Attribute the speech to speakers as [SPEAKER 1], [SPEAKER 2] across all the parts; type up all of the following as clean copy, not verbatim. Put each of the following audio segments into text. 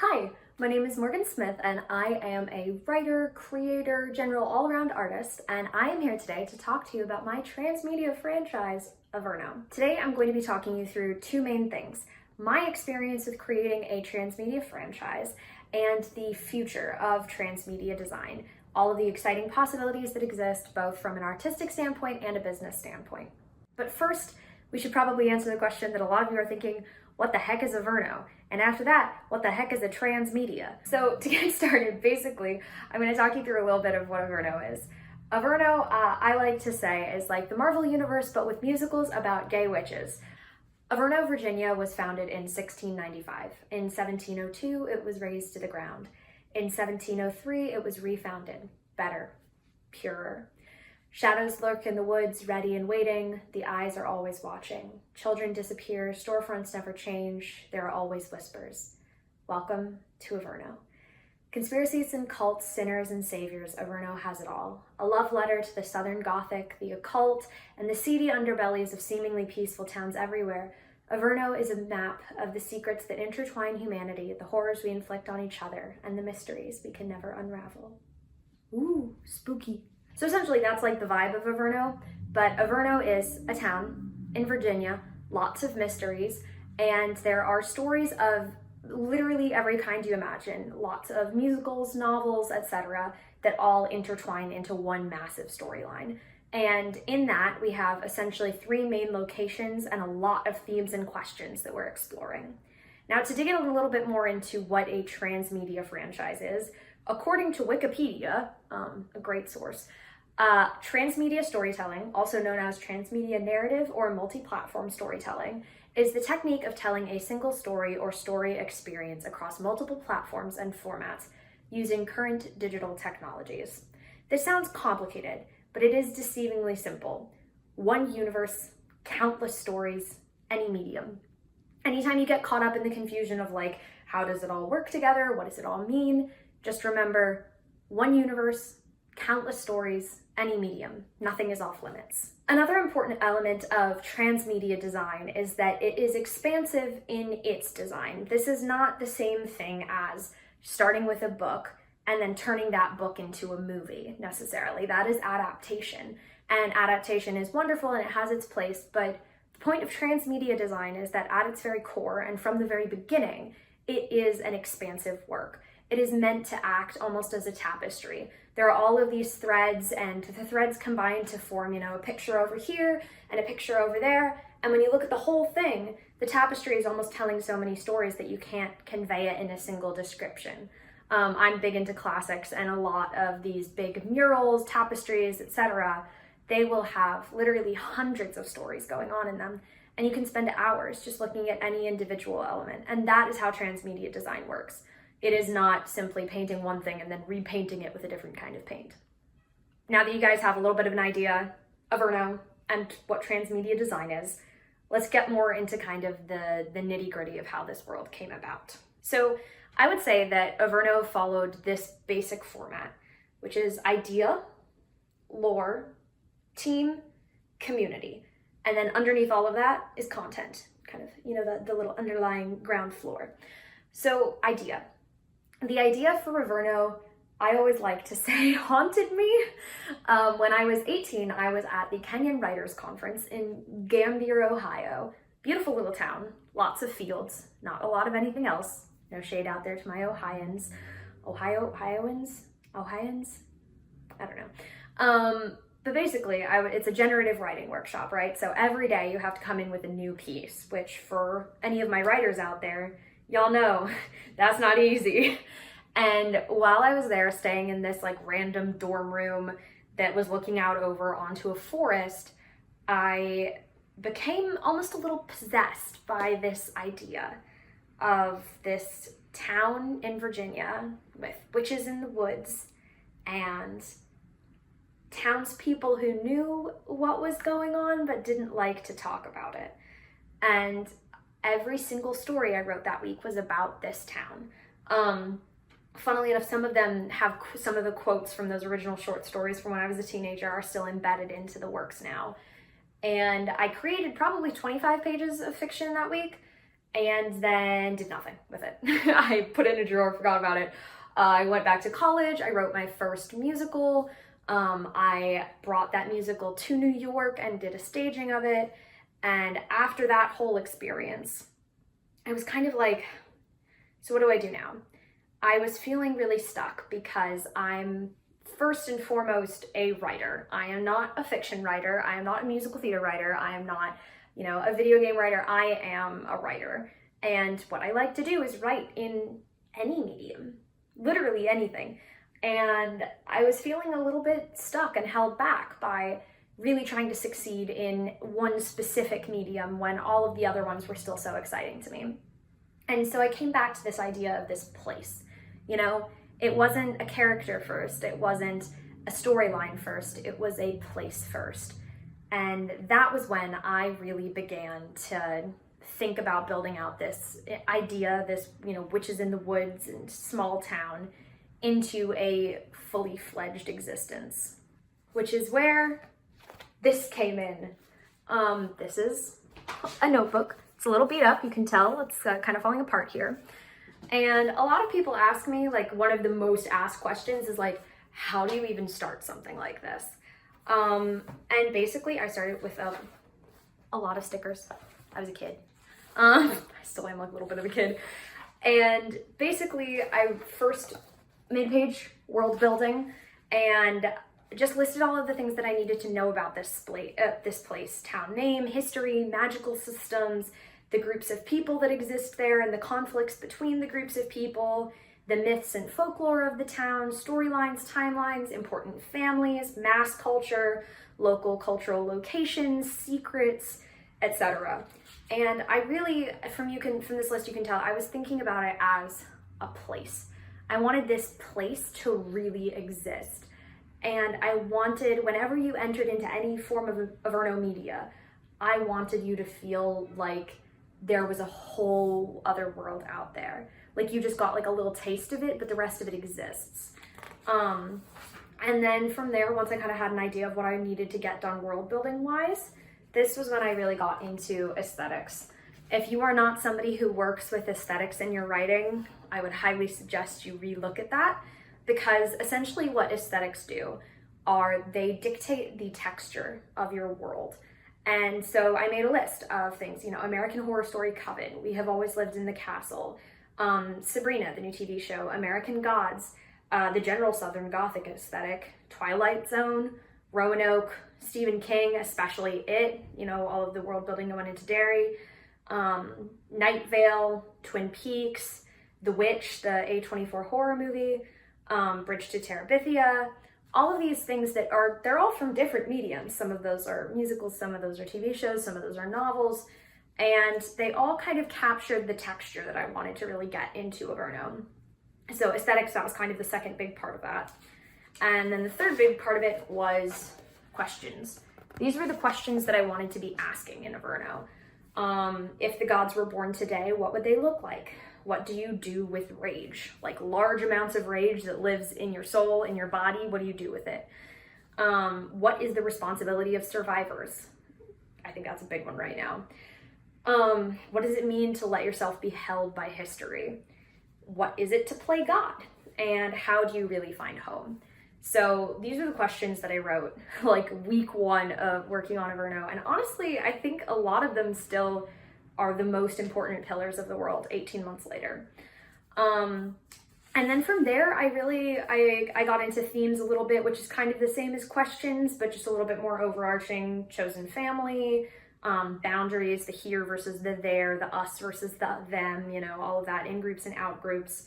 [SPEAKER 1] Hi, my name is Morgan Smith and I am a writer, creator, general all-around artist, and I am here today to talk to you about my transmedia franchise, Averno. Today I'm going to be talking you through two main things: my experience with creating a transmedia franchise and the future of transmedia design, all of the exciting possibilities that exist both from an artistic standpoint and a business standpoint. But first, we should probably answer the question that a lot of you are thinking: what the heck is Averno? And after that, what the heck is a transmedia? So to get started, basically, I'm going to talk you through a little bit of what Averno is. Averno, I like to say, is like the Marvel Universe, but with musicals about gay witches. Averno, Virginia was founded in 1695. In 1702, it was razed to the ground. In 1703, it was refounded. Better, purer. Shadows lurk in the woods, ready and waiting. The eyes are always watching. Children disappear, storefronts never change. There are always whispers. Welcome to Averno. Conspiracies and cults, sinners and saviors, Averno has it all. A love letter to the Southern Gothic, the occult, and the seedy underbellies of seemingly peaceful towns everywhere. Averno is a map of the secrets that intertwine humanity, the horrors we inflict on each other, and the mysteries we can never unravel. Ooh, spooky. So essentially that's like the vibe of Averno, but Averno is a town in Virginia, lots of mysteries, and there are stories of literally every kind you imagine, lots of musicals, novels, etc., that all intertwine into one massive storyline. And in that, we have essentially three main locations and a lot of themes and questions that we're exploring. Now, to dig in a little bit more into what a transmedia franchise is, according to Wikipedia, a great source, transmedia storytelling, also known as transmedia narrative or multi-platform storytelling, is the technique of telling a single story or story experience across multiple platforms and formats using current digital technologies. This sounds complicated, but it is deceivingly simple. One universe, countless stories, any medium. Anytime you get caught up in the confusion of like, how does it all work together? What does it all mean? Just remember, one universe, countless stories, any medium. Nothing is off limits. Another important element of transmedia design is that it is expansive in its design. This is not the same thing as starting with a book and then turning that book into a movie necessarily. That is adaptation. And adaptation is wonderful and it has its place, but the point of transmedia design is that at its very core and from the very beginning, it is an expansive work. It is meant to act almost as a tapestry. There are all of these threads, and the threads combine to form, a picture over here and a picture over there. And when you look at the whole thing, the tapestry is almost telling so many stories that you can't convey it in a single description. I'm big into classics, and a lot of these big murals, tapestries, etc., they will have literally hundreds of stories going on in them. And you can spend hours just looking at any individual element. And that is how transmedia design works. It is not simply painting one thing and then repainting it with a different kind of paint. Now that you guys have a little bit of an idea of Averno and what transmedia design is, let's get more into kind of the nitty-gritty of how this world came about. So I would say that Averno followed this basic format, which is idea, lore, team, community. And then underneath all of that is content, kind of, the little underlying ground floor. So idea. The idea for Averno, I always like to say, haunted me. When I was 18, I was at the Kenyon Writers Conference in Gambier, Ohio. Beautiful little town, lots of fields, not a lot of anything else. No shade out there to my Ohioans. Ohioans? I don't know. But basically, it's a generative writing workshop, right? So every day you have to come in with a new piece, which for any of my writers out there, y'all know that's not easy. And while I was there staying in this like random dorm room that was looking out over onto a forest, I became almost a little possessed by this idea of this town in Virginia with witches in the woods and townspeople who knew what was going on but didn't like to talk about it. And every single story I wrote that week was about this town. Funnily enough, some of them have some of the quotes from those original short stories from when I was a teenager are still embedded into the works now. And I created probably 25 pages of fiction that week, and then did nothing with it. I put it in a drawer, forgot about it. I went back to college, I wrote my first musical. I brought that musical to New York and did a staging of it. And after that whole experience, I was kind of like, so what do I do now? I was feeling really stuck because I'm first and foremost a writer. I am not a fiction writer. I am not a musical theater writer. I am not, a video game writer. I am a writer. And what I like to do is write in any medium, literally anything. And I was feeling a little bit stuck and held back by really trying to succeed in one specific medium when all of the other ones were still so exciting to me. And so I came back to this idea of this place. It wasn't a character first, it wasn't a storyline first, it was a place first. And that was when I really began to think about building out this idea, this, witches in the woods and small town, into a fully fledged existence, which is where this came in. This is a notebook. It's a little beat up, you can tell. It's kind of falling apart here. And a lot of people ask me, one of the most asked questions is how do you even start something like this? And basically I started with a lot of stickers. I was a kid. I still am a little bit of a kid. And basically I first made a page, world building, and just listed all of the things that I needed to know about this place, town name, history, magical systems, the groups of people that exist there and the conflicts between the groups of people, the myths and folklore of the town, storylines, timelines, important families, mass culture, local cultural locations, secrets, etc. And I really, from this list you can tell, I was thinking about it as a place. I wanted this place to really exist. And I wanted, whenever you entered into any form of Averno media, I wanted you to feel like there was a whole other world out there. You just got a little taste of it, but the rest of it exists. And then from there, once I kind of had an idea of what I needed to get done world building wise, this was when I really got into aesthetics. If you are not somebody who works with aesthetics in your writing, I would highly suggest you relook at that, because essentially what aesthetics do are they dictate the texture of your world. And so I made a list of things, American Horror Story Coven, We Have Always Lived in the Castle, Sabrina, the new TV show, American Gods, the general Southern Gothic aesthetic, Twilight Zone, Roanoke, Stephen King, especially It, all of the world building that went into Derry, Night Vale, Twin Peaks, The Witch, the A24 horror movie, Bridge to Terabithia, all of these things they're all from different mediums. Some of those are musicals, some of those are TV shows, some of those are novels, and they all kind of captured the texture that I wanted to really get into Averno. So aesthetics, that was kind of the second big part of that. And then the third big part of it was questions. These were the questions that I wanted to be asking in Averno. If the gods were born today, what would they look like? What do you do with rage? Large amounts of rage that lives in your soul, in your body, what do you do with it? What is the responsibility of survivors? I think that's a big one right now. What does it mean to let yourself be held by history? What is it to play God? And how do you really find home? So these are the questions that I wrote week one of working on Averno. And honestly, I think a lot of them still are the most important pillars of the world 18 months later. And then from there, I got into themes a little bit, which is kind of the same as questions, but just a little bit more overarching. Chosen family, boundaries, the here versus the there, the us versus the them, all of that, in groups and out groups,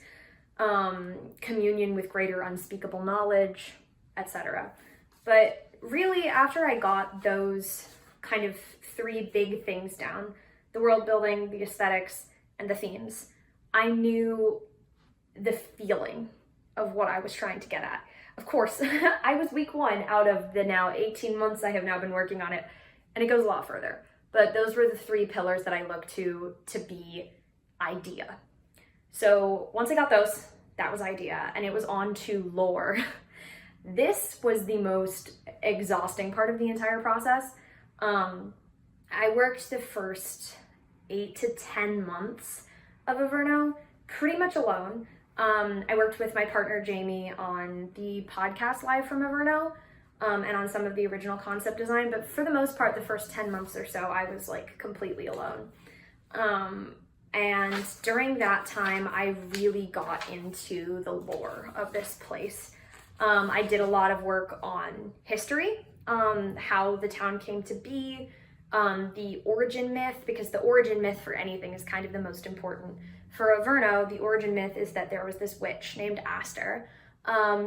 [SPEAKER 1] communion with greater unspeakable knowledge, etc. But really, after I got those kind of three big things down, the world building, the aesthetics, and the themes, I knew the feeling of what I was trying to get at. Of course, I was week one out of the now 18 months I have now been working on it, and it goes a lot further. But those were the three pillars that I looked to be idea. So once I got those, that was idea, and it was on to lore. This was the most exhausting part of the entire process. I worked the first 8 to 10 months of Averno pretty much alone. I worked with my partner Jamie on the podcast live from Averno, and on some of the original concept design, but for the most part, the first 10 months or so, I was like completely alone. And during that time, I really got into the lore of this place. I did a lot of work on history, how the town came to be, the origin myth, because the origin myth for anything is kind of the most important. For Averno, the origin myth is that there was this witch named Aster.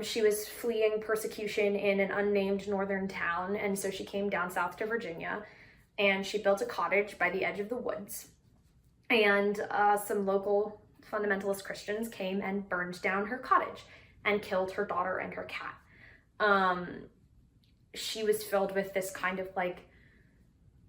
[SPEAKER 1] She was fleeing persecution in an unnamed northern town, and so she came down south to Virginia, and she built a cottage by the edge of the woods. And some local fundamentalist Christians came and burned down her cottage and killed her daughter and her cat. She was filled with this kind of like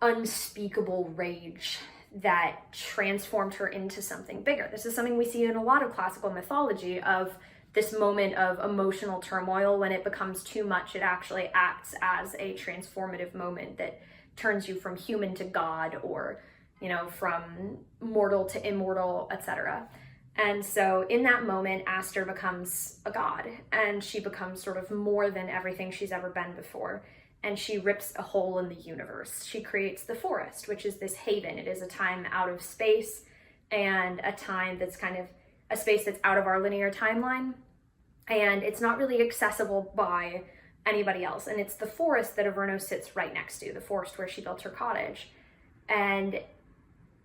[SPEAKER 1] unspeakable rage that transformed her into something bigger. This is something we see in a lot of classical mythology, of this moment of emotional turmoil. When it becomes too much, it actually acts as a transformative moment that turns you from human to God, or, you know, from mortal to immortal, etc. And so in that moment, Aster becomes a god, and she becomes sort of more than everything she's ever been before. And she rips a hole in the universe. She creates the forest, which is this haven. It is a time out of space, and a time that's kind of a space that's out of our linear timeline. And it's not really accessible by anybody else. And it's the forest that Averno sits right next to, the forest where she built her cottage. And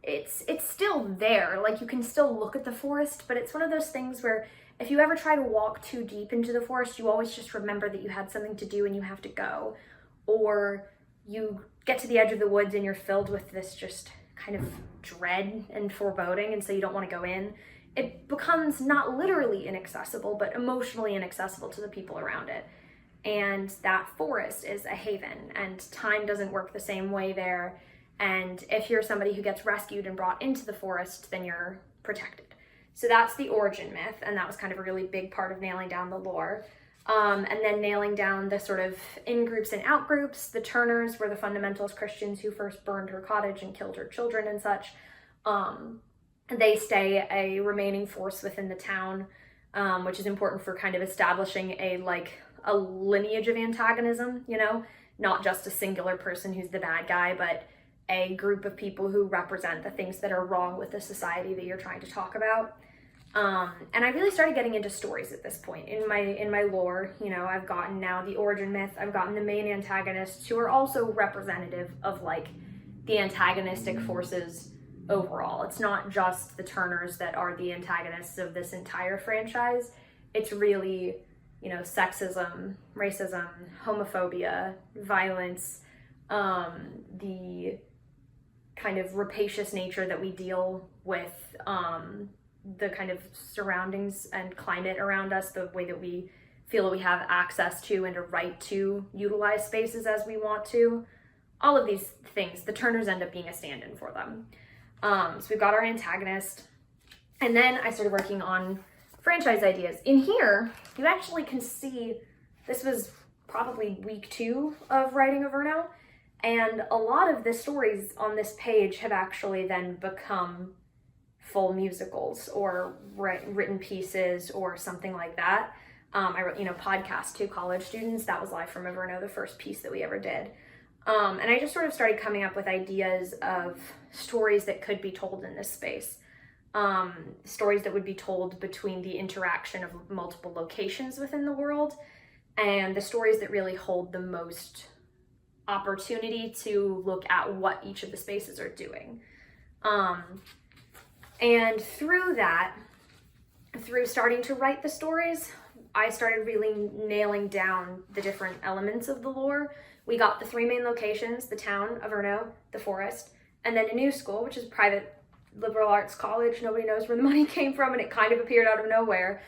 [SPEAKER 1] it's still there. Like, you can still look at the forest, but it's one of those things where if you ever try to walk too deep into the forest, you always just remember that you had something to do and you have to go. Or you get to the edge of the woods and you're filled with this just kind of dread and foreboding, and so you don't want to go in. It becomes not literally inaccessible, but emotionally inaccessible to the people around it. And that forest is a haven, and time doesn't work the same way there. And if you're somebody who gets rescued and brought into the forest, then you're protected. So that's the origin myth, and that was kind of a really big part of nailing down the lore. And then nailing down the sort of in-groups and out-groups. The Turners were the fundamentalist Christians who first burned her cottage and killed her children and such. They stay a remaining force within the town, which is important for kind of establishing a lineage of antagonism, you know? Not just a singular person who's the bad guy, but a group of people who represent the things that are wrong with the society that you're trying to talk about. And I really started getting into stories at this point in my lore. You know, I've gotten now the origin myth, I've gotten the main antagonists, who are also representative of like the antagonistic forces overall. It's not just the Turners that are the antagonists of this entire franchise. It's really, you know, sexism, racism, homophobia, violence, the kind of rapacious nature that we deal with, the kind of surroundings and climate around us, the way that we feel that we have access to and a right to utilize spaces as we want to. All of these things, the Turners end up being a stand-in for them. So we've got our antagonist. And then I started working on franchise ideas. In here, you actually can see, this was probably week 2 of writing Averno, and a lot of the stories on this page have actually then become full musicals or written pieces or something like that. I wrote, podcasts to college students. That was live from Averno, the first piece that we ever did. And I just sort of started coming up with ideas of stories that could be told in this space. Stories that would be told between the interaction of multiple locations within the world, and the stories that really hold the most opportunity to look at what each of the spaces are doing. And through that, through starting to write the stories, I started really nailing down the different elements of the lore. We got the 3 main locations: the town, Averno, the forest, and then a new school, which is private liberal arts college. Nobody knows where the money came from, and it kind of appeared out of nowhere,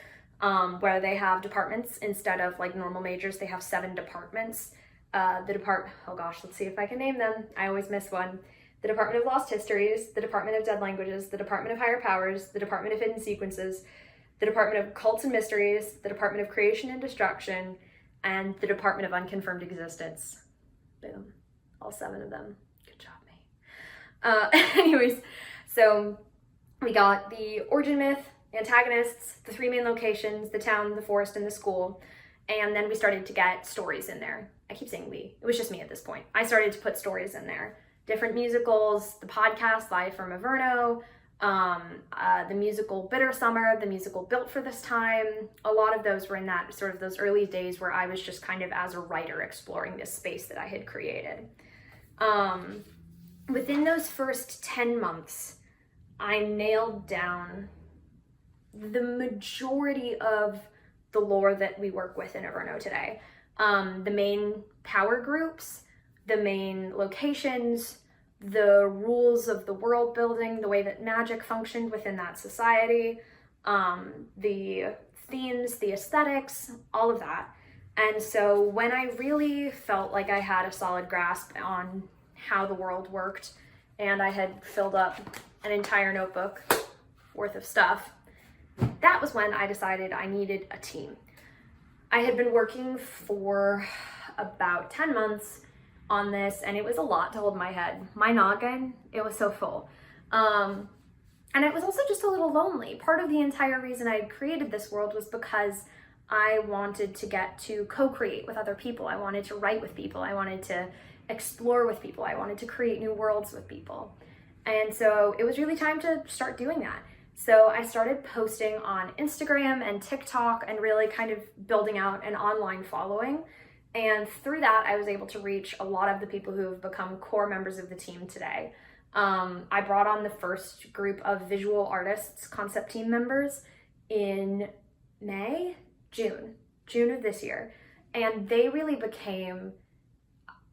[SPEAKER 1] where they have departments instead of like normal majors. They have 7 departments. Let's see if I can name them. I always miss one. The Department of Lost Histories, the Department of Dead Languages, the Department of Higher Powers, the Department of Hidden Sequences, the Department of Cults and Mysteries, the Department of Creation and Destruction, and the Department of Unconfirmed Existence. Boom. All 7 of them. Good job, me. Anyways, So we got the origin myth, antagonists, the three main locations, the town, the forest, and the school. And then we started to get stories in there. I keep saying we. It was just me at this point. I started to put stories in there. Different musicals, the podcast, Live from Averno, the musical Bitter Summer, the musical Built for This Time. A lot of those were in that sort of those early days where I was just kind of as a writer exploring this space that I had created. Within those first 10 months, I nailed down the majority of the lore that we work with in Everno today. The main power groups, the main locations, the rules of the world building, the way that magic functioned within that society, the themes, the aesthetics, all of that. And so when I really felt like I had a solid grasp on how the world worked, and I had filled up an entire notebook worth of stuff, that was when I decided I needed a team. I had been working for about 10 months on this, and it was a lot to hold my head. My noggin, it was so full. And it was also just a little lonely. Part of the entire reason I had created this world was because I wanted to get to co-create with other people. I wanted to write with people. I wanted to explore with people. I wanted to create new worlds with people. And so it was really time to start doing that. So I started posting on Instagram and TikTok and really kind of building out an online following. And through that, I was able to reach a lot of the people who have become core members of the team today. I brought on the first group of visual artists, concept team members in June of this year. And they really became,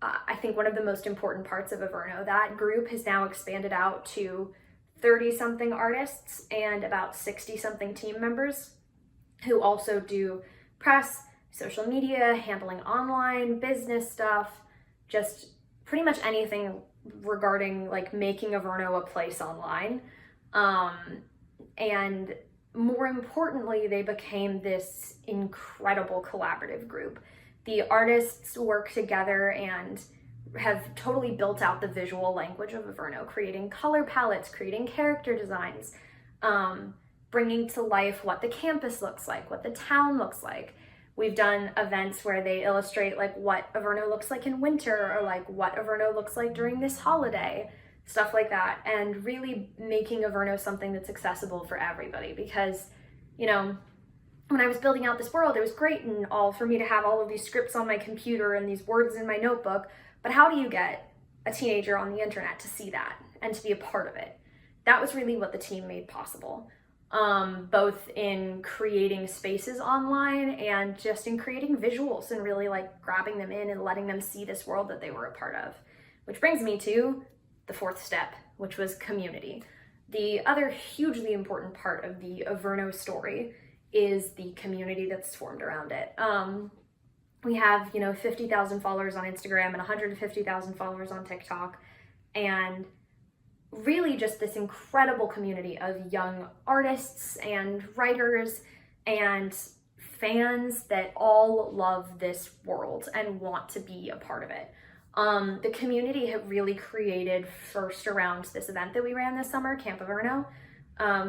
[SPEAKER 1] I think, one of the most important parts of Averno. That group has now expanded out to 30-something artists and about 60-something team members who also do press, social media, handling online, business stuff, just pretty much anything regarding like making Averno a place online. And more importantly, they became this incredible collaborative group. The artists work together and have totally built out the visual language of Averno, creating color palettes, creating character designs, bringing to life what the campus looks like, what the town looks like. We've done events where they illustrate like what Averno looks like in winter, or like what Averno looks like during this holiday, stuff like that, and really making Averno something that's accessible for everybody. Because, you know, when I was building out this world, it was great and all for me to have all of these scripts on my computer and these words in my notebook, but how do you get a teenager on the internet to see that and to be a part of it? That was really what the team made possible, both in creating spaces online and just in creating visuals and really like grabbing them in and letting them see this world that they were a part of. Which brings me to the fourth step, which was community. The other hugely important part of the Averno story is the community that's formed around it. We have, 50,000 followers on Instagram and 150,000 followers on TikTok, and really just this incredible community of young artists and writers and fans that all love this world and want to be a part of it. The community have really created first around this event that we ran this summer, Camp Averno,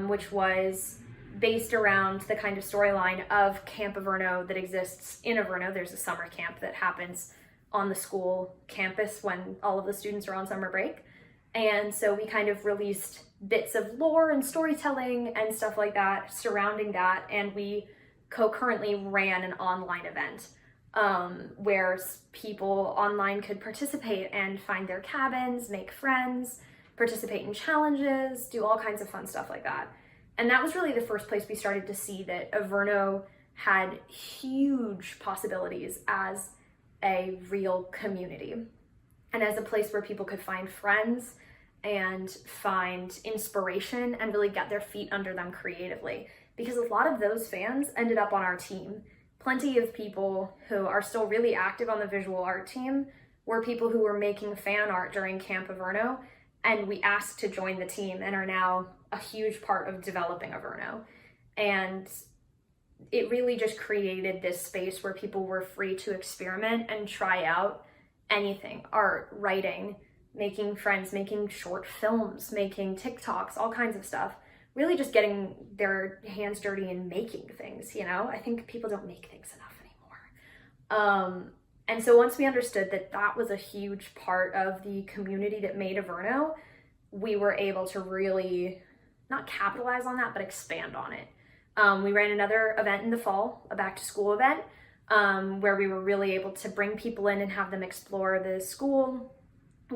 [SPEAKER 1] which was based around the kind of storyline of Camp Averno that exists in Averno. There's a summer camp that happens on the school campus when all of the students are on summer break. And so we kind of released bits of lore and storytelling and stuff like that surrounding that. And we concurrently ran an online event where people online could participate and find their cabins, make friends, participate in challenges, do all kinds of fun stuff like that. And that was really the first place we started to see that Averno had huge possibilities as a real community and as a place where people could find friends and find inspiration and really get their feet under them creatively. Because a lot of those fans ended up on our team. Plenty of people who are still really active on the visual art team were people who were making fan art during Camp Averno, and we asked to join the team and are now a huge part of developing Averno. And it really just created this space where people were free to experiment and try out anything: art, writing, making friends, making short films, making TikToks, all kinds of stuff. Really just getting their hands dirty and making things, you know? I think people don't make things enough anymore. And so once we understood that that was a huge part of the community that made Averno, we were able to really not capitalize on that, but expand on it. We ran another event in the fall, a back to school event, where we were really able to bring people in and have them explore the school,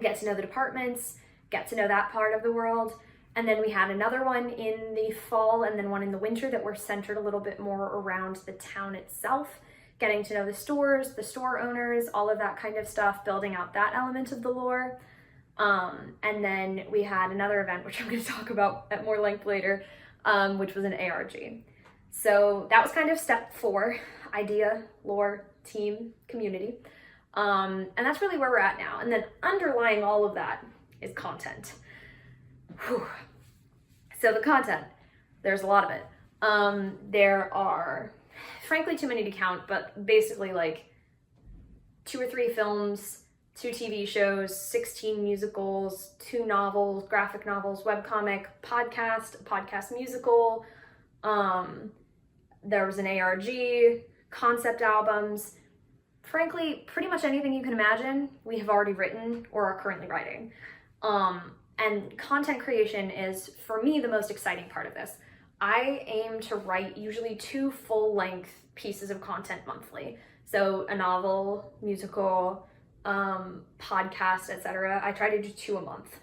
[SPEAKER 1] get to know the departments, get to know that part of the world. And then we had another one in the fall and then one in the winter that were centered a little bit more around the town itself, getting to know the stores, the store owners, all of that kind of stuff, building out that element of the lore. And then we had another event, which I'm going to talk about at more length later, which was an ARG. So that was kind of step 4, idea, lore, team, community. And that's really where we're at now. And then underlying all of that is content. Whew. So the content, there's a lot of it. There are, frankly, too many to count, but basically like 2 or 3 films, 2 TV shows, 16 musicals, 2 novels, graphic novels, webcomic, podcast musical. There was an ARG, concept albums. Frankly, pretty much anything you can imagine, we have already written or are currently writing. And content creation is, for me, the most exciting part of this. I aim to write usually 2 full-length pieces of content monthly. So a novel, musical, podcast, etc. I try to do 2 a month.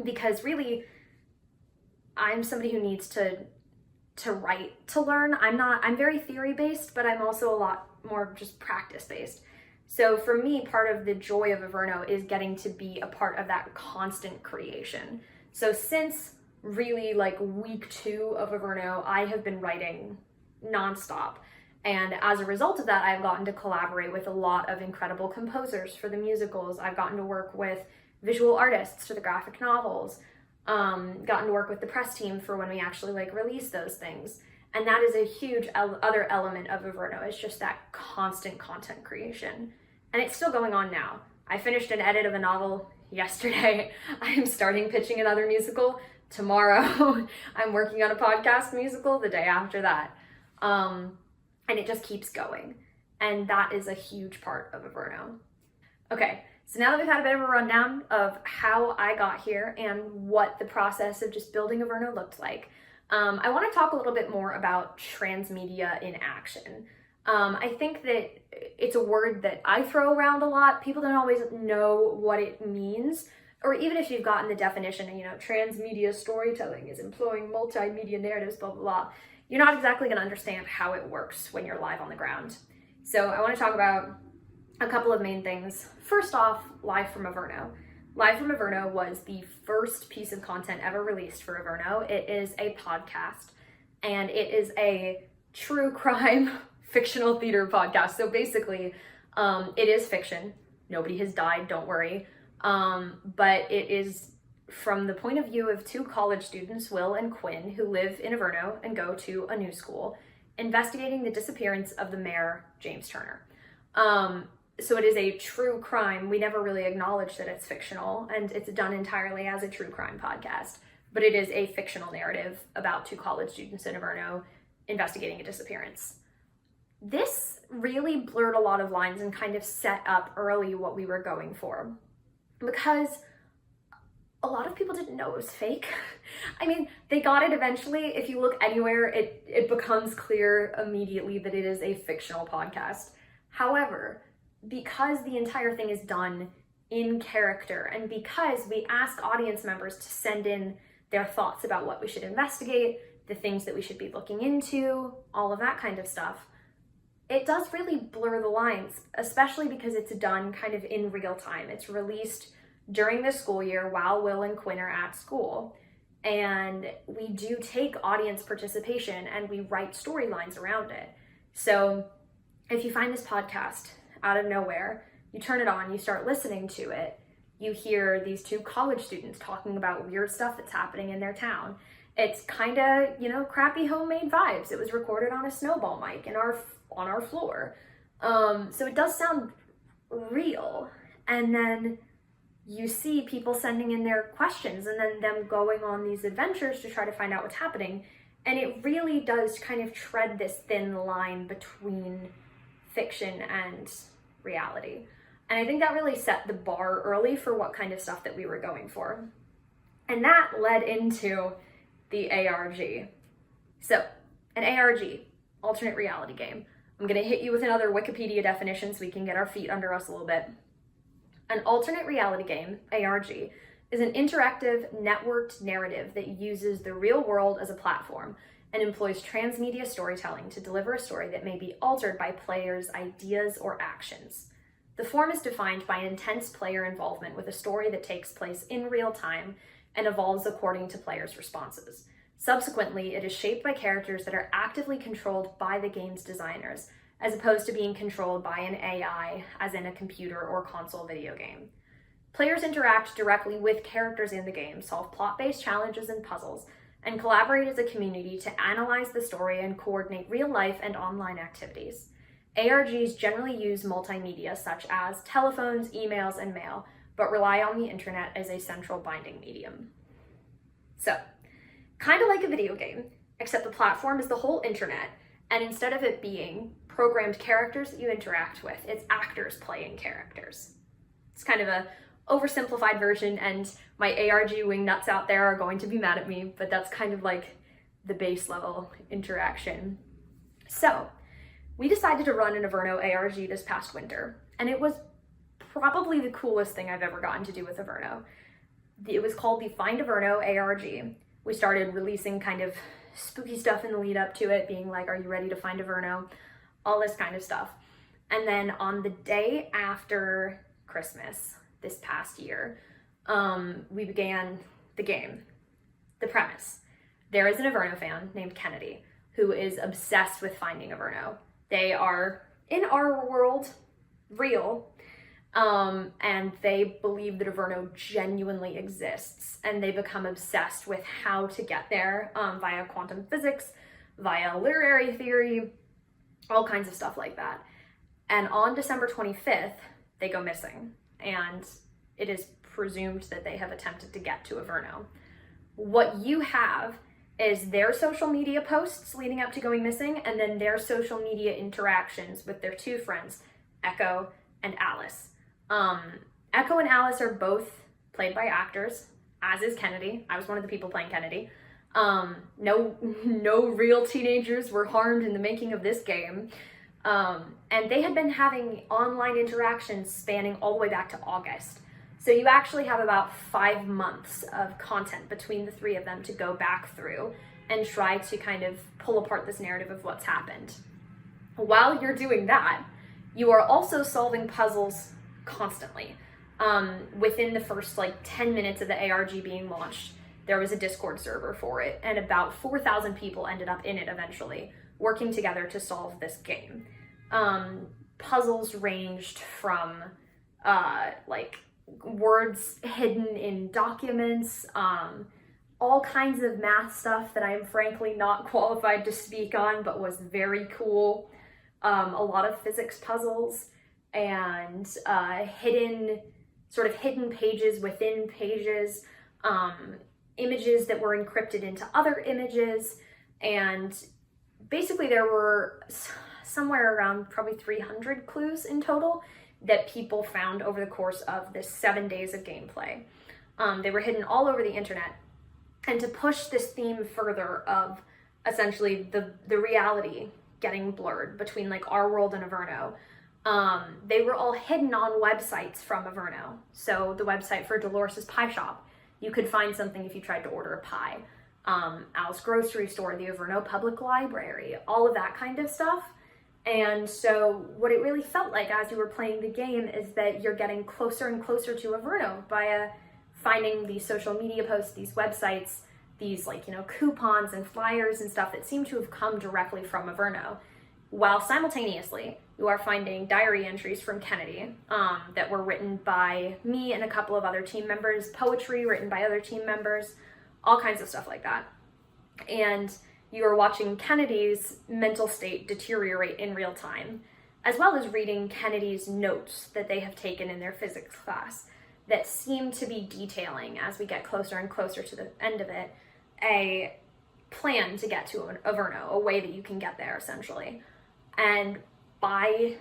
[SPEAKER 1] Because really, I'm somebody who needs to write to learn. I'm very theory-based, but I'm also a lot more just practice-based. So for me, part of the joy of Averno is getting to be a part of that constant creation. So since really like week 2 of Averno, I have been writing nonstop. And as a result of that, I've gotten to collaborate with a lot of incredible composers for the musicals. I've gotten to work with visual artists for the graphic novels, gotten to work with the press team for when we actually like release those things. And that is a huge other element of Averno. It's just that constant content creation. And it's still going on now. I finished an edit of a novel yesterday. I'm starting pitching another musical tomorrow. I'm working on a podcast musical the day after that. And it just keeps going. And that is a huge part of Averno. Okay, so now that we've had a bit of a rundown of how I got here and what the process of just building Averno looked like, I want to talk a little bit more about transmedia in action. I think that it's a word that I throw around a lot. People don't always know what it means, or even if you've gotten the definition, you know, transmedia storytelling is employing multimedia narratives, blah, blah, blah. You're not exactly going to understand how it works when you're live on the ground. So I want to talk about a couple of main things. First off, Live from Averno. Live from Averno was the first piece of content ever released for Averno. It is a podcast, and it is a true crime fictional theater podcast. So basically, it is fiction. Nobody has died, don't worry. But it is from the point of view of 2 college students, Will and Quinn, who live in Averno and go to a new school, investigating the disappearance of the mayor, James Turner. So it is a true crime. We never really acknowledge that it's fictional, and it's done entirely as a true crime podcast, but it is a fictional narrative about 2 college students in Averno investigating a disappearance. This really blurred a lot of lines and kind of set up early what we were going for, because a lot of people didn't know it was fake. I mean, they got it eventually. If you look anywhere, it becomes clear immediately that it is a fictional podcast. However, because the entire thing is done in character, and because we ask audience members to send in their thoughts about what we should investigate, the things that we should be looking into, all of that kind of stuff, it does really blur the lines, especially because it's done kind of in real time. It's released during the school year while Will and Quinn are at school. And we do take audience participation and we write storylines around it. So if you find this podcast out of nowhere, you turn it on, you start listening to it, you hear these 2 college students talking about weird stuff that's happening in their town. It's kind of, you know, crappy homemade vibes. It was recorded on a Snowball mic on our floor. So it does sound real. And then you see people sending in their questions and then them going on these adventures to try to find out what's happening. And it really does kind of tread this thin line between fiction and reality. And I think that really set the bar early for what kind of stuff that we were going for. And that led into the ARG. So, an ARG, alternate reality game. I'm gonna hit you with another Wikipedia definition so we can get our feet under us a little bit. An alternate reality game, ARG, is an interactive, networked narrative that uses the real world as a platform and employs transmedia storytelling to deliver a story that may be altered by players' ideas or actions. The form is defined by intense player involvement with a story that takes place in real time and evolves according to players' responses. Subsequently, it is shaped by characters that are actively controlled by the game's designers, as opposed to being controlled by an AI, as in a computer or console video game. Players interact directly with characters in the game, solve plot-based challenges and puzzles, and collaborate as a community to analyze the story and coordinate real-life and online activities. ARGs generally use multimedia such as telephones, emails, and mail, but rely on the internet as a central binding medium. So, kind of like a video game, except the platform is the whole internet, and instead of it being programmed characters that you interact with, it's actors playing characters. It's kind of a oversimplified version, and my ARG wing nuts out there are going to be mad at me, but that's kind of like the base level interaction. So, we decided to run an Everno ARG this past winter, and it was probably the coolest thing I've ever gotten to do with Everno. It was called the Find Averno ARG. We started releasing kind of spooky stuff in the lead up to it, being like, are you ready to find Averno? All this kind of stuff. And then on the day after Christmas this past year, we began the game. The premise. There is an Averno fan named Kennedy who is obsessed with finding Averno. They are, in our world, real, and they believe that Averno genuinely exists, and they become obsessed with how to get there via quantum physics, via literary theory, all kinds of stuff like that. And on December 25th, they go missing, and it is presumed that they have attempted to get to Averno. What you have is their social media posts leading up to going missing, and then their social media interactions with their two friends, Echo and Alice. Echo and Alice are both played by actors, as is Kennedy. I was one of the people playing Kennedy. No real teenagers were harmed in the making of this game. And they had been having online interactions spanning all the way back to August. So you actually have about 5 months of content between the three of them to go back through and try to kind of pull apart this narrative of what's happened. While you're doing that, you are also solving puzzles constantly. Within the first 10 minutes of the ARG being launched, there was a Discord server for it, and about 4,000 people ended up in it eventually, working together to solve this game. Puzzles ranged from words hidden in documents, all kinds of math stuff that I'm frankly not qualified to speak on, but was very cool. A lot of physics puzzles and hidden pages within pages, images that were encrypted into other images, and basically there were somewhere around probably 300 clues in total that people found over the course of this 7 days of gameplay. They were hidden all over the internet. And to push this theme further of essentially the reality getting blurred between our world and Averno, they were all hidden on websites from Averno. So the website for Dolores' Pie Shop, you could find something if you tried to order a pie. Al's Grocery Store, the Averno Public Library, all of that kind of stuff. And so what it really felt like as you were playing the game is that you're getting closer and closer to Averno via finding these social media posts, these websites, these coupons and flyers and stuff that seem to have come directly from Averno, while simultaneously you are finding diary entries from Kennedy that were written by me and a couple of other team members, poetry written by other team members, all kinds of stuff like that. And you are watching Kennedy's mental state deteriorate in real time, as well as reading Kennedy's notes that they have taken in their physics class. that seem to be detailing, as we get closer and closer to the end of it, a plan to get to Averno, a way that you can get there essentially. And by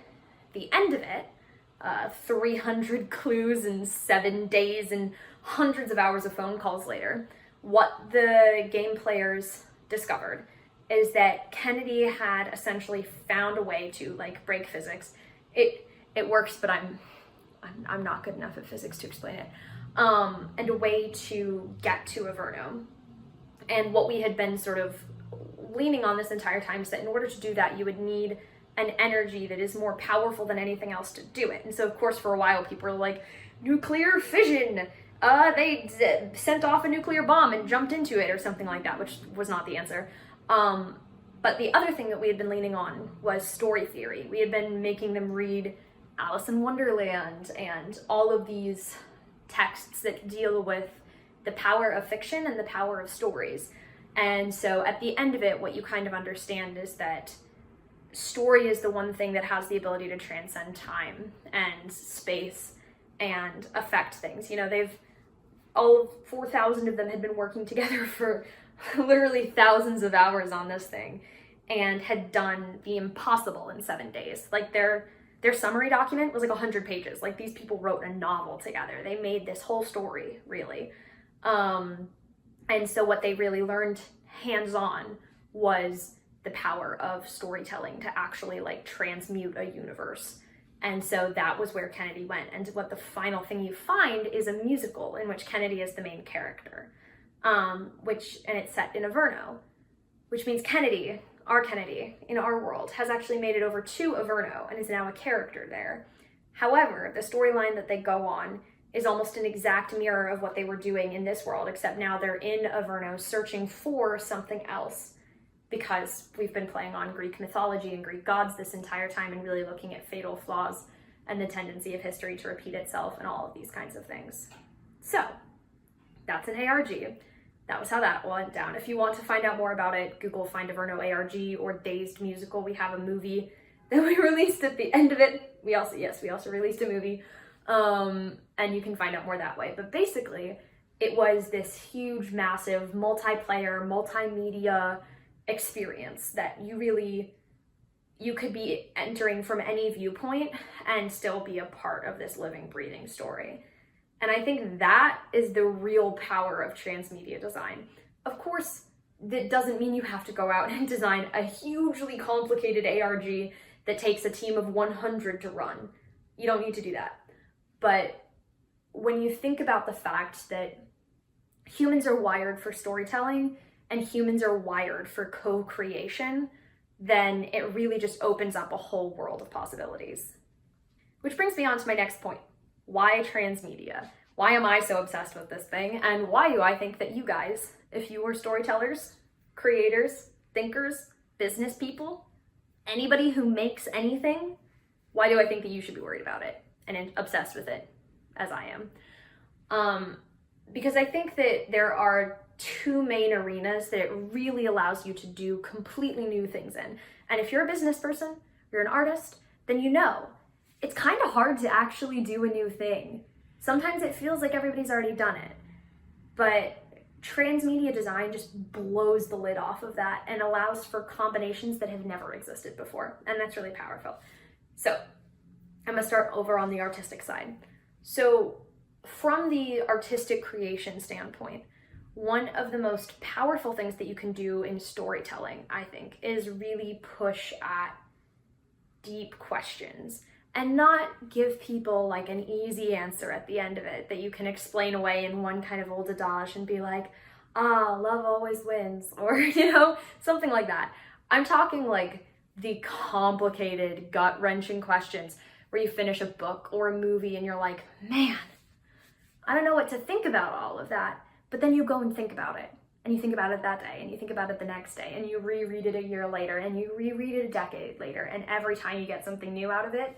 [SPEAKER 1] the end of it, 300 clues in 7 days and hundreds of hours of phone calls later, what the game players discovered is that Kennedy had essentially found a way to like break physics. It works, but I'm not good enough at physics to explain it. And a way to get to Averno. And what we had been sort of leaning on this entire time is that in order to do that, you would need an energy that is more powerful than anything else to do it. And so, of course, for a while, people were like, nuclear fission. They sent off a nuclear bomb and jumped into it or something like that, which was not the answer. But the other thing that we had been leaning on was story theory. We had been making them read Alice in Wonderland and all of these texts that deal with the power of fiction and the power of stories. And so at the end of it, what you kind of understand is that story is the one thing that has the ability to transcend time and space and affect things. You know, all 4,000 of them had been working together for literally thousands of hours on this thing and had done the impossible in 7 days. Like their summary document was like 100 pages. Like these people wrote a novel together. They made this whole story, really. And so what they really learned hands-on was the power of storytelling to actually like transmute a universe. And so that was where Kennedy went. And what the final thing you find is a musical in which Kennedy is the main character, and it's set in Averno, which means Kennedy, our Kennedy in our world, has actually made it over to Averno and is now a character there. However, the storyline that they go on is almost an exact mirror of what they were doing in this world, except now they're in Averno searching for something else, because we've been playing on Greek mythology and Greek gods this entire time and really looking at fatal flaws and the tendency of history to repeat itself and all of these kinds of things. So that's an ARG. That was how that went down. If you want to find out more about it, Google Find Averno ARG or Dazed Musical. We have a movie that we released at the end of it. We also released a movie. And you can find out more that way. But basically, it was this huge, massive, multiplayer, multimedia experience that you could be entering from any viewpoint and still be a part of this living, breathing story. And I think that is the real power of transmedia design. Of course, that doesn't mean you have to go out and design a hugely complicated ARG that takes a team of 100 to run. You don't need to do that. But when you think about the fact that humans are wired for storytelling and humans are wired for co-creation, then it really just opens up a whole world of possibilities. Which brings me on to my next point. Why transmedia? Why am I so obsessed with this thing? And why do I think that you guys, if you are storytellers, creators, thinkers, business people, anybody who makes anything, why do I think that you should be worried about it and obsessed with it, as I am? Because I think that there are two main arenas that it really allows you to do completely new things in. And if you're a business person, you're an artist, then you know it's kind of hard to actually do a new thing. Sometimes it feels like everybody's already done it, but transmedia design just blows the lid off of that and allows for combinations that have never existed before. And that's really powerful. So I'm gonna start over on the artistic side. So from the artistic creation standpoint, one of the most powerful things that you can do in storytelling, I think, is really push at deep questions and not give people like an easy answer at the end of it that you can explain away in one kind of old adage and be like, love always wins, or, you know, something like that. I'm talking like the complicated, gut-wrenching questions where you finish a book or a movie and you're like, man, I don't know what to think about all of that. But then you go and think about it, and you think about it that day, and you think about it the next day, and you reread it a year later, and you reread it a decade later, and every time you get something new out of it,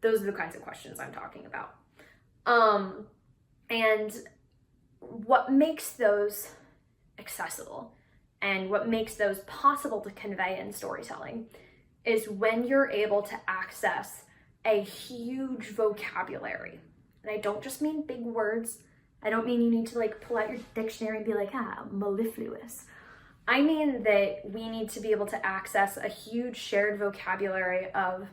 [SPEAKER 1] those are the kinds of questions I'm talking about. And what makes those accessible and what makes those possible to convey in storytelling is when you're able to access a huge vocabulary And I don't just mean big words. I don't mean you need to like pull out your dictionary and be like, mellifluous. I mean that we need to be able to access a huge shared vocabulary of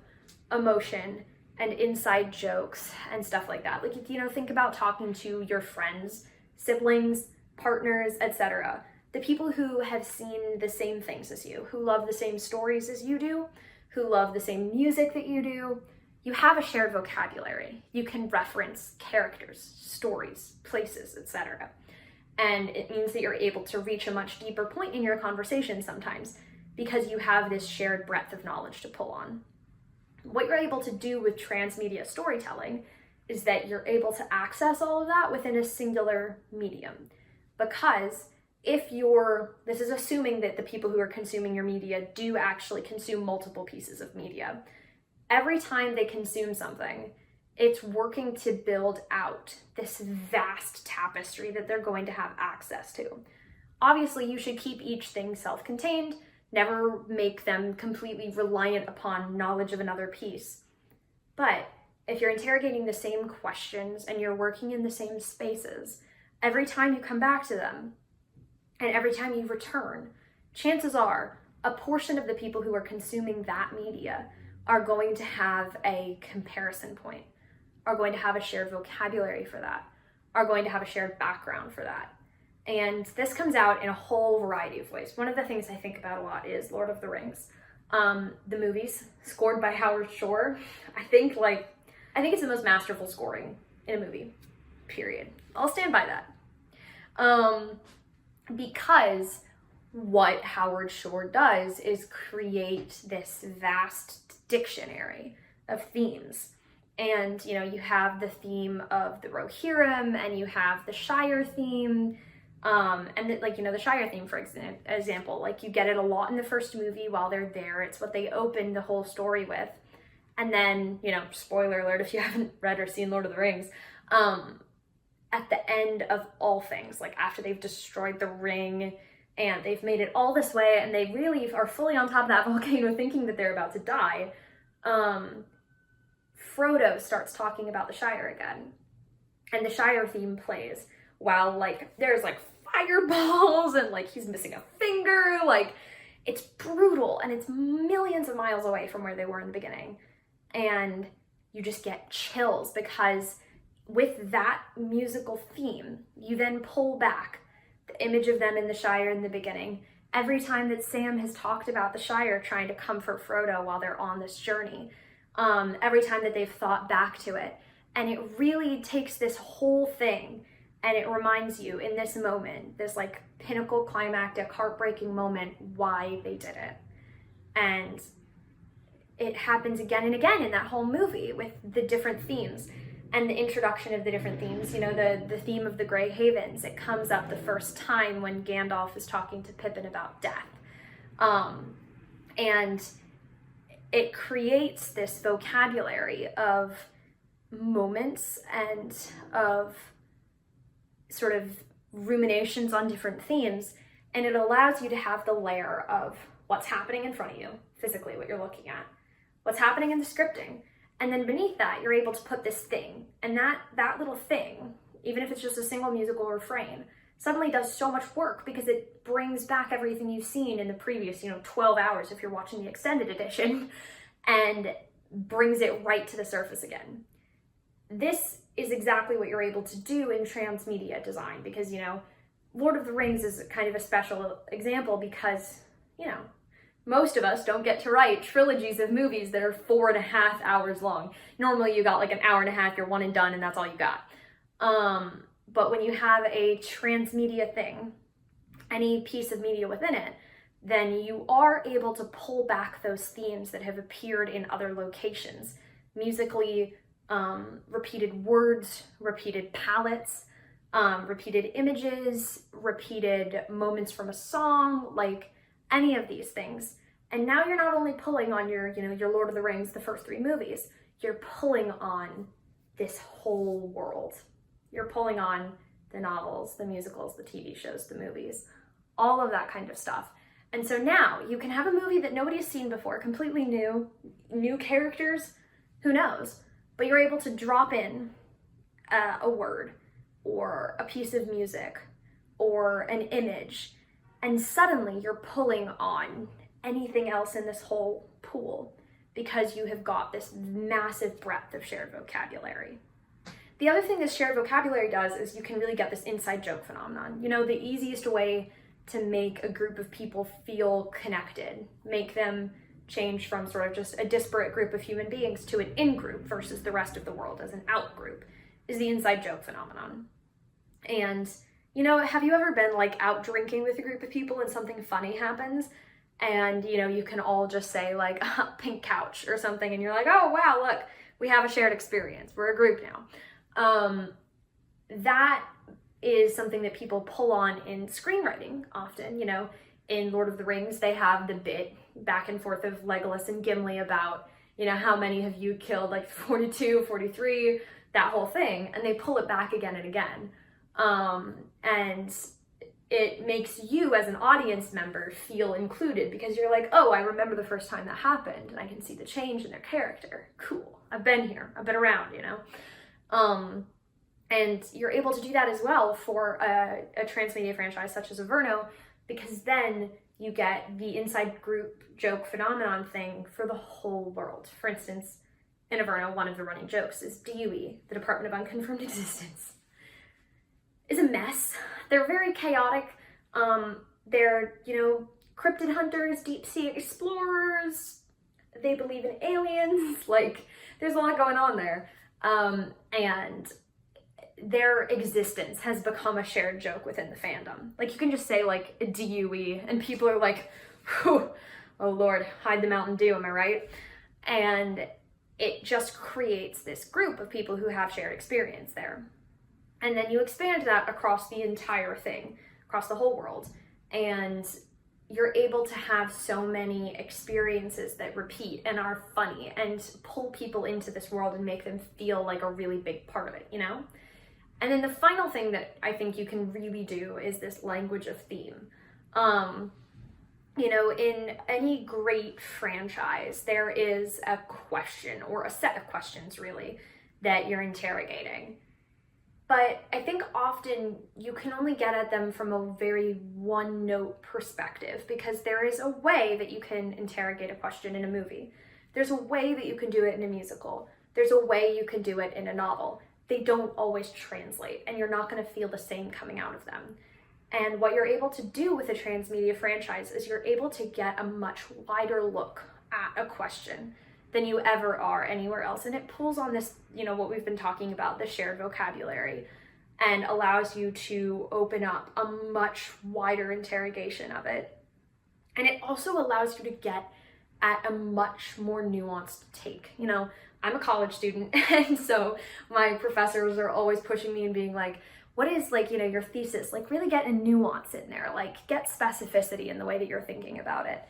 [SPEAKER 1] emotion and inside jokes and stuff like that. Like, you know, think about talking to your friends, siblings, partners, etc. The people who have seen the same things as you, who love the same stories as you do, who love the same music that you do. You have a shared vocabulary. You can reference characters, stories, places, etc. And it means that you're able to reach a much deeper point in your conversation sometimes because you have this shared breadth of knowledge to pull on. What you're able to do with transmedia storytelling is that you're able to access all of that within a singular medium. Because this is assuming that the people who are consuming your media do actually consume multiple pieces of media. Every time they consume something, it's working to build out this vast tapestry that they're going to have access to. Obviously, you should keep each thing self-contained, never make them completely reliant upon knowledge of another piece. But if you're interrogating the same questions and you're working in the same spaces, every time you come back to them and every time you return, chances are a portion of the people who are consuming that media are going to have a comparison point, are going to have a shared vocabulary for that, are going to have a shared background for that. And this comes out in a whole variety of ways. One of the things I think about a lot is Lord of the Rings. The movies, scored by Howard Shore. I think it's the most masterful scoring in a movie, period. I'll stand by that. Because what Howard Shore does is create this vast dictionary of themes. And, you know, you have the theme of the Rohirrim, and you have the Shire theme, the Shire theme, for example, like you get it a lot in the first movie while they're there. It's what they open the whole story with. And then, you know, spoiler alert if you haven't read or seen Lord of the Rings, at the end of all things, like after they've destroyed the ring and they've made it all this way and they really are fully on top of that volcano thinking that they're about to die, Frodo starts talking about the Shire again. And the Shire theme plays while there's fireballs and he's missing a finger. It's brutal and it's millions of miles away from where they were in the beginning. And you just get chills because with that musical theme, you then pull back the image of them in the Shire in the beginning. Every time that Sam has talked about the Shire trying to comfort Frodo while they're on this journey, every time that they've thought back to it. And it really takes this whole thing and it reminds you in this moment, this pinnacle climactic, heartbreaking moment, why they did it. And it happens again and again in that whole movie with the different themes and the introduction of the different themes. You know, the theme of the Grey Havens, it comes up the first time when Gandalf is talking to Pippin about death. And it creates this vocabulary of moments and of sort of ruminations on different themes, and it allows you to have the layer of what's happening in front of you, physically what you're looking at, what's happening in the scripting, and then beneath that you're able to put this thing, and that little thing, even if it's just a single musical refrain, suddenly does so much work because it brings back everything you've seen in the previous 12 hours if you're watching the extended edition, and brings it right to the surface again. This is exactly what you're able to do in transmedia design because, Lord of the Rings is kind of a special example because, most of us don't get to write trilogies of movies that are 4.5 hours long. Normally you got an hour and a half, you're one and done, and that's all you got. But when you have a transmedia thing, any piece of media within it, then you are able to pull back those themes that have appeared in other locations, musically, repeated words, repeated palettes, repeated images, repeated moments from a song, any of these things. And now you're not only pulling on your Lord of the Rings, the first 3 movies, you're pulling on this whole world. You're pulling on the novels, the musicals, the TV shows, the movies, all of that kind of stuff. And so now you can have a movie that nobody's seen before, completely new characters, who knows? But you're able to drop in a word or a piece of music or an image, and suddenly you're pulling on anything else in this whole pool because you have got this massive breadth of shared vocabulary. The other thing this shared vocabulary does is you can really get this inside joke phenomenon. You know, the easiest way to make a group of people feel connected, make them change from sort of just a disparate group of human beings to an in-group versus the rest of the world as an out-group, is the inside joke phenomenon. And, you know, have you ever been like out drinking with a group of people and something funny happens? And, you know, you can all just say like, pink couch or something, and you're like, oh, wow, look, we have a shared experience. We're a group now. That is something that people pull on in screenwriting often. You know, in Lord of the Rings, they have the bit back and forth of Legolas and Gimli about, you know, how many have you killed, like 42, 43, that whole thing. And they pull it back again and again. And it makes you as an audience member feel included because you're like, oh, I remember the first time that happened and I can see the change in their character. Cool. I've been here. I've been around, you know? And you're able to do that as well for a transmedia franchise such as Averno, because then you get the inside group joke phenomenon thing for the whole world. For instance, in Averno, one of the running jokes is DUE, the Department of Unconfirmed Existence, is a mess. They're very chaotic. They're, you know, cryptid hunters, deep sea explorers. They believe in aliens. Like, there's a lot going on there. And their existence has become a shared joke within the fandom. Like, you can just say like DUE and people are like, whew, oh Lord, hide the Mountain Dew, am I right? And it just creates this group of people who have shared experience there. And then you expand that across the entire thing, across the whole world. And you're able to have so many experiences that repeat and are funny and pull people into this world and make them feel like a really big part of it, you know? And then the final thing that I think you can really do is this language of theme. You know, in any great franchise, there is a question or a set of questions really that you're interrogating. But I think often you can only get at them from a very one-note perspective, because there is a way that you can interrogate a question in a movie. There's a way that you can do it in a musical. There's a way you can do it in a novel. They don't always translate, and you're not going to feel the same coming out of them. And what you're able to do with a transmedia franchise is you're able to get a much wider look at a question than you ever are anywhere else. And it pulls on this, you know, what we've been talking about, the shared vocabulary, and allows you to open up a much wider interrogation of it. And it also allows you to get at a much more nuanced take. You know, I'm a college student, and so my professors are always pushing me and being like, what is, like, you know, your thesis? Like, really get a nuance in there, like get specificity in the way that you're thinking about it.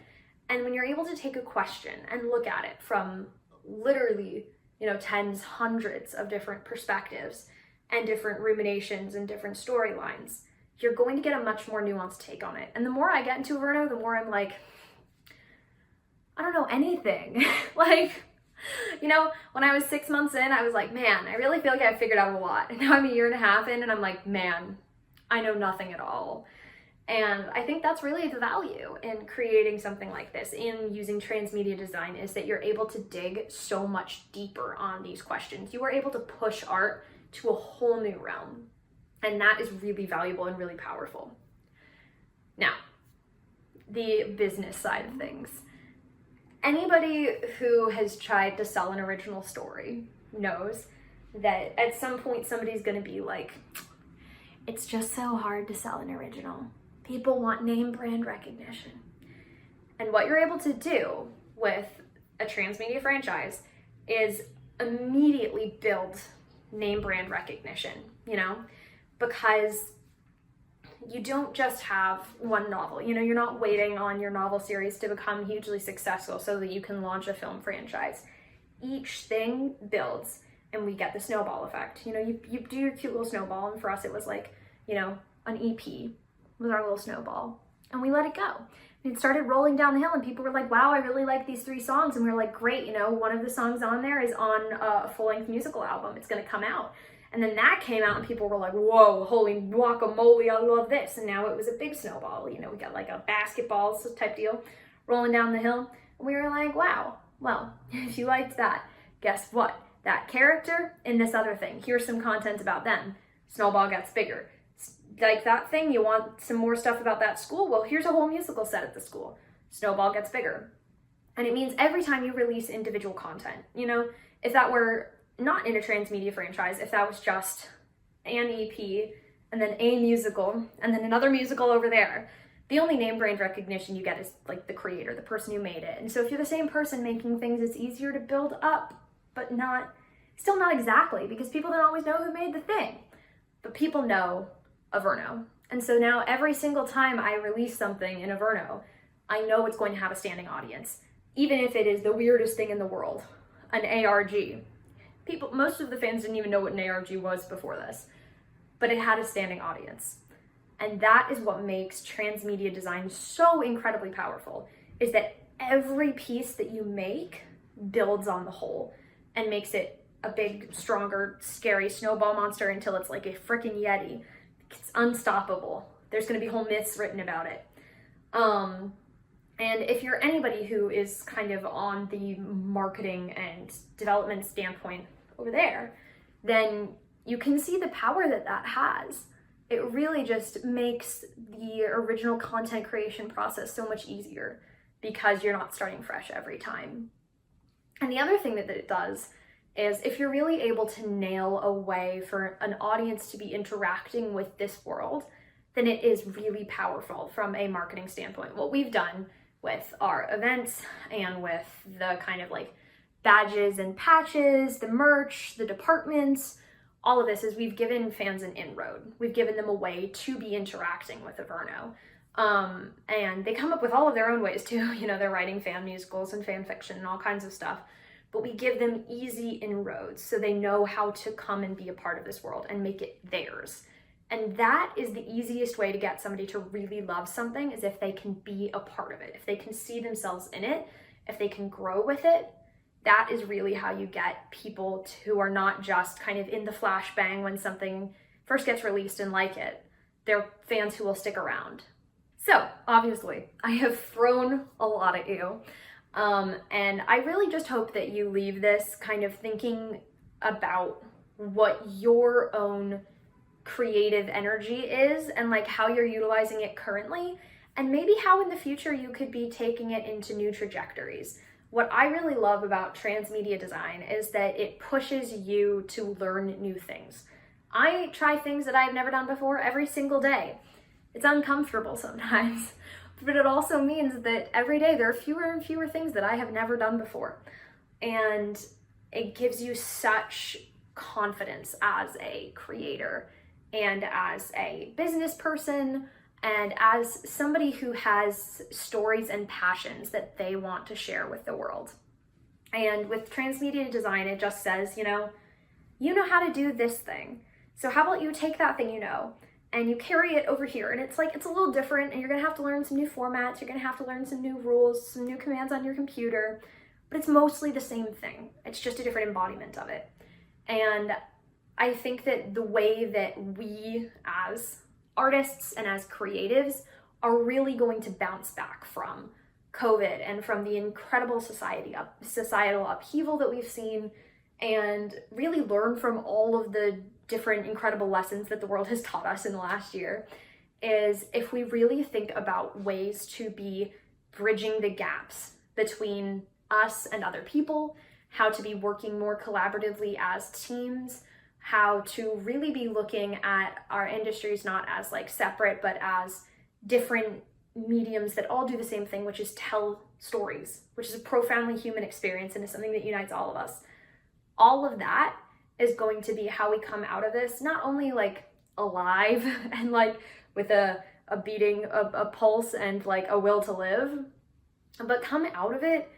[SPEAKER 1] And when you're able to take a question and look at it from literally, you know, tens, hundreds of different perspectives and different ruminations and different storylines, you're going to get a much more nuanced take on it. And the more I get into Verno, the more I'm like, I don't know anything. Like, you know, when I was 6 months in, I was like, man, I really feel like I figured out a lot. And now I'm a year and a half in, and I'm like, man, I know nothing at all. And I think that's really the value in creating something like this, in using transmedia design, is that you're able to dig so much deeper on these questions. You are able to push art to a whole new realm. And that is really valuable and really powerful. Now, the business side of things. Anybody who has tried to sell an original story knows that at some point somebody's going to be like, it's just so hard to sell an original. People want name brand recognition. And what you're able to do with a transmedia franchise is immediately build name brand recognition, you know, because you don't just have one novel. You know, you're not waiting on your novel series to become hugely successful so that you can launch a film franchise. Each thing builds, and we get the snowball effect. You know, you do your cute little snowball, and for us it was like, you know, an EP with our little snowball, and we let it go. And it started rolling down the hill, and people were like, wow, I really like these 3 songs. And we were like, great, you know, one of the songs on there is on a full-length musical album. It's going to come out. And then that came out and people were like, whoa, holy guacamole, I love this. And now it was a big snowball. You know, we got like a basketball type deal rolling down the hill. And we were like, wow, well, if you liked that, guess what? That character in this other thing, here's some content about them. Snowball gets bigger. Like that thing, you want some more stuff about that school? Well, here's a whole musical set at the school. Snowball gets bigger. And it means every time you release individual content, you know, if that were not in a transmedia franchise, if that was just an EP and then a musical and then another musical over there, the only name brand recognition you get is like the creator, the person who made it. And so if you're the same person making things, it's easier to build up, but still not exactly, because people don't always know who made the thing. But people know Averno. And so now every single time I release something in Averno, I know it's going to have a standing audience, even if it is the weirdest thing in the world, an ARG. Most of the fans didn't even know what an ARG was before this, but it had a standing audience. And that is what makes transmedia design so incredibly powerful, is that every piece that you make builds on the whole and makes it a big, stronger, scary snowball monster until it's like a freaking Yeti. It's unstoppable. There's going to be whole myths written about it. And if you're anybody who is kind of on the marketing and development standpoint over there, then you can see the power that that has. It really just makes the original content creation process so much easier because you're not starting fresh every time. And the other thing that it does is if you're really able to nail a way for an audience to be interacting with this world, then it is really powerful from a marketing standpoint. What we've done with our events and with the kind of like badges and patches, the merch, the departments, all of this is we've given fans an inroad. We've given them a way to be interacting with Averno. And they come up with all of their own ways too. You know, they're writing fan musicals and fan fiction and all kinds of stuff. But we give them easy inroads so they know how to come and be a part of this world and make it theirs. And that is the easiest way to get somebody to really love something, is if they can be a part of it, if they can see themselves in it, if they can grow with it. That is really how you get people who are not just kind of in the flashbang when something first gets released and like it. They're fans who will stick around. So obviously I have thrown a lot at you. And I really just hope that you leave this kind of thinking about what your own creative energy is and like how you're utilizing it currently, and maybe how in the future you could be taking it into new trajectories. What I really love about transmedia design is that it pushes you to learn new things. I try things that I've never done before every single day. It's uncomfortable sometimes, but it also means that every day there are fewer and fewer things that I have never done before. And it gives you such confidence as a creator and as a business person and as somebody who has stories and passions that they want to share with the world. And with transmedia design, it just says, you know how to do this thing. So how about you take that thing and you carry it over here, and it's a little different, and you're gonna have to learn some new formats, you're gonna have to learn some new rules, some new commands on your computer, but it's mostly the same thing. It's just a different embodiment of it. And I think that the way that we as artists and as creatives are really going to bounce back from COVID and from the incredible societal upheaval that we've seen, and really learn from all of the different incredible lessons that the world has taught us in the last year, is if we really think about ways to be bridging the gaps between us and other people, how to be working more collaboratively as teams, how to really be looking at our industries not as like separate, but as different mediums that all do the same thing, which is tell stories, which is a profoundly human experience and is something that unites all of us. All of that is going to be how we come out of this, not only like alive and like with a beating, a pulse and like a will to live, but come out of it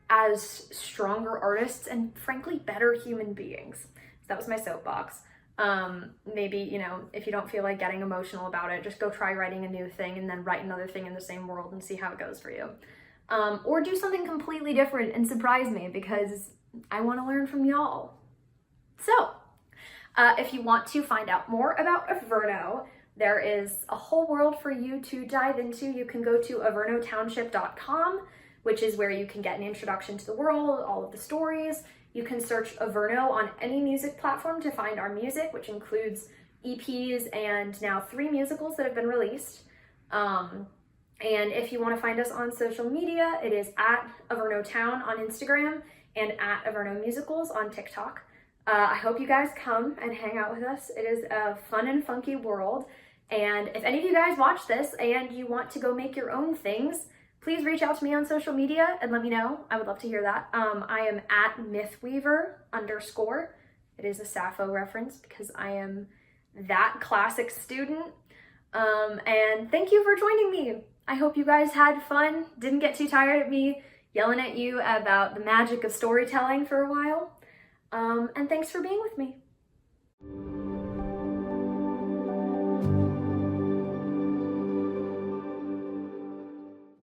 [SPEAKER 1] as stronger artists and frankly better human beings. So that was my soapbox. Maybe, if you don't feel like getting emotional about it, just go try writing a new thing and then write another thing in the same world and see how it goes for you. Or do something completely different and surprise me, because I want to learn from y'all. So, If you want to find out more about Averno, there is a whole world for you to dive into. You can go to avernotownship.com, which is where you can get an introduction to the world, all of the stories. You can search Averno on any music platform to find our music, which includes EPs and now 3 musicals that have been released. And if you want to find us on social media, it is at Averno Town on Instagram and at Averno Musicals on TikTok. I hope you guys come and hang out with us. It is a fun and funky world. And if any of you guys watch this and you want to go make your own things, please reach out to me on social media and let me know. I would love to hear that. I am at mythweaver_. It is a Sappho reference because I am that classic student. And thank you for joining me. I hope you guys had fun, didn't get too tired of me yelling at you about the magic of storytelling for a while. And thanks for being with me.